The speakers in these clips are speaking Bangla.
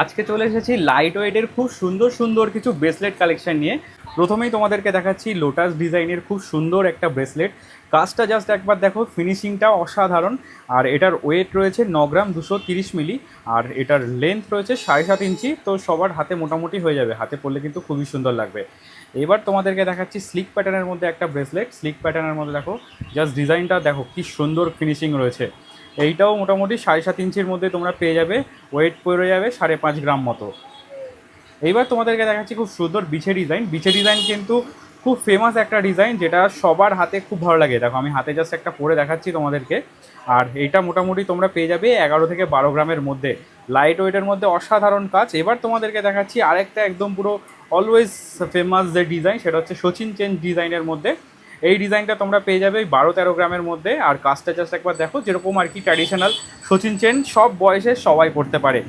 আজকে চলে এসেছি লাইট ওয়েটের খুব সুন্দর সুন্দর কিছু ব্রেসলেট কালেকশন নিয়ে। প্রথমেই তোমাদেরকে দেখাচ্ছি লোটাস ডিজাইনের খুব সুন্দর একটা ব্রেসলেট। কাজটা জাস্ট একবার দেখো, ফিনিশিংটা অসাধারণ। আর এটার ওয়েট রয়েছে 9 গ্রাম 230 মিলি। আর এটার লেন্থ রয়েছে 7.5 ইঞ্চি। তো সবার হাতে মোটামুটি হয়ে যাবে, হাতে পরলে কিন্তু খুবই সুন্দর লাগবে। এবার তোমাদেরকে দেখাচ্ছি স্লিক প্যাটার্নের মধ্যে একটা ব্রেসলেট। স্লিক প্যাটার্নের মধ্যে দেখো, জাস্ট ডিজাইনটা দেখো কি সুন্দর ফিনিশিং রয়েছে। এইটাও মোটামুটি 7.5 ইঞ্চির মধ্যে তোমরা পেয়ে যাবে। ওয়েট পড়ে যাবে 5.5 গ্রাম মতো। এইবার তোমাদেরকে দেখাচ্ছি খুব সুন্দর বিছে ডিজাইন। বিছে ডিজাইন কিন্তু খুব ফেমাস একটা ডিজাইন, যেটা সবার হাতে খুব ভালো লাগে। দেখো আমি হাতে জাস্ট একটা পরে দেখাচ্ছি তোমাদেরকে। আর এইটা মোটামুটি তোমরা পেয়ে যাবে 11 থেকে 12 গ্রামের মধ্যে। লাইট ওয়েটের মধ্যে অসাধারণ কাজ। এবার তোমাদেরকে দেখাচ্ছি আরেকটা একদম পুরো অলওয়েজ ফেমাস যে ডিজাইন, সেটা হচ্ছে সচিন চেন ডিজাইনের মধ্যে। এই ডিজাইনটা তোমরা পেয়ে যাবে 12-13 গ্রামের মধ্যে। আর কাজটা জাস্ট একবার দেখো, যেরকম আর কি ট্র্যাডিশনাল সচিন চেন সব বয়সে সবাই পড়তে পারে।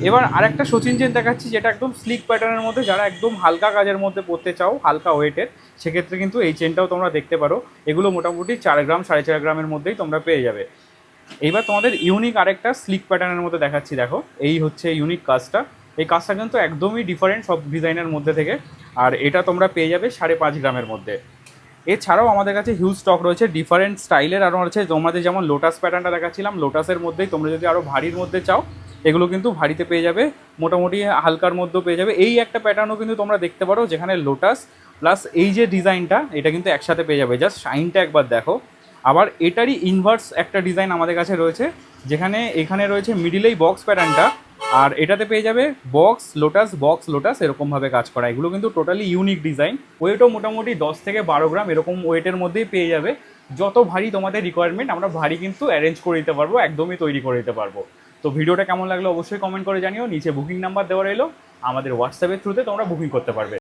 এবার আরেকটা সচিন চেন দেখাচ্ছি, যেটা একদম স্লিক প্যাটার্নের মধ্যে। যারা একদম হালকা কাজের মধ্যে পড়তে চাও, হালকা ওয়েটের, সেক্ষেত্রে কিন্তু এই চেনটাও তোমরা দেখতে পারো। এগুলো মোটামুটি 4 গ্রাম 4.5 গ্রামের মধ্যেই তোমরা পেয়ে যাবে। এইবার তোমাদের ইউনিক আরেকটা স্লিক প্যাটার্নের মধ্যে দেখাচ্ছি। দেখো এই হচ্ছে ইউনিক কাজটা। এই কাজটা কিন্তু একদমই ডিফারেন্ট সব ডিজাইনের মধ্যে থেকে। আর এটা তোমরা পেয়ে যাবে 5.5 গ্রামের মধ্যে। এছাড়াও আমাদের কাছে হিউজ স্টক রয়েছে ডিফারেন্ট স্টাইলের। আরও রয়েছে তোমাদের যেমন লোটাস প্যাটার্নটা দেখাচ্ছিলাম, লোটাসের মধ্যেই তোমরা যদি আরও ভারীর মধ্যে চাও, এগুলো কিন্তু ভারীতে পেয়ে যাবে। মোটামুটি হালকার মধ্যেও পেয়ে যাবে। এই একটা প্যাটার্নও কিন্তু তোমরা দেখতে পারো, যেখানে লোটাস প্লাস এই যে ডিজাইনটা, এটা কিন্তু একসাথে পেয়ে যাবে। জাস্ট শাইনটা একবার দেখো। আবার এটারই ইনভার্স একটা ডিজাইন আমাদের কাছে রয়েছে, যেখানে এখানে রয়েছে মিডিলেই বক্স প্যাটার্নটা। আর এটাতে পেয়ে যাবে বক্স লোটাস এরকমভাবে কাজ করা। এগুলো কিন্তু টোটালি ইউনিক ডিজাইন। ওয়েটও মোটামুটি 10 থেকে 12 গ্রাম এরকম ওয়েটের মধ্যেই পেয়ে যাবে। যত ভারী তোমাদের রিকোয়ারমেন্ট, আমরা ভারী কিন্তু অ্যারেঞ্জ করে দিতে পারবো, একদমই তৈরি করে দিতে পারবো। তো ভিডিওটা কেমন লাগলো অবশ্যই কমেন্ট করে জানিও। নিচে বুকিং নাম্বার দেওয়া রইলো, আমাদের হোয়াটসঅ্যাপের থ্রুতে তোমরা বুকিং করতে পারবে।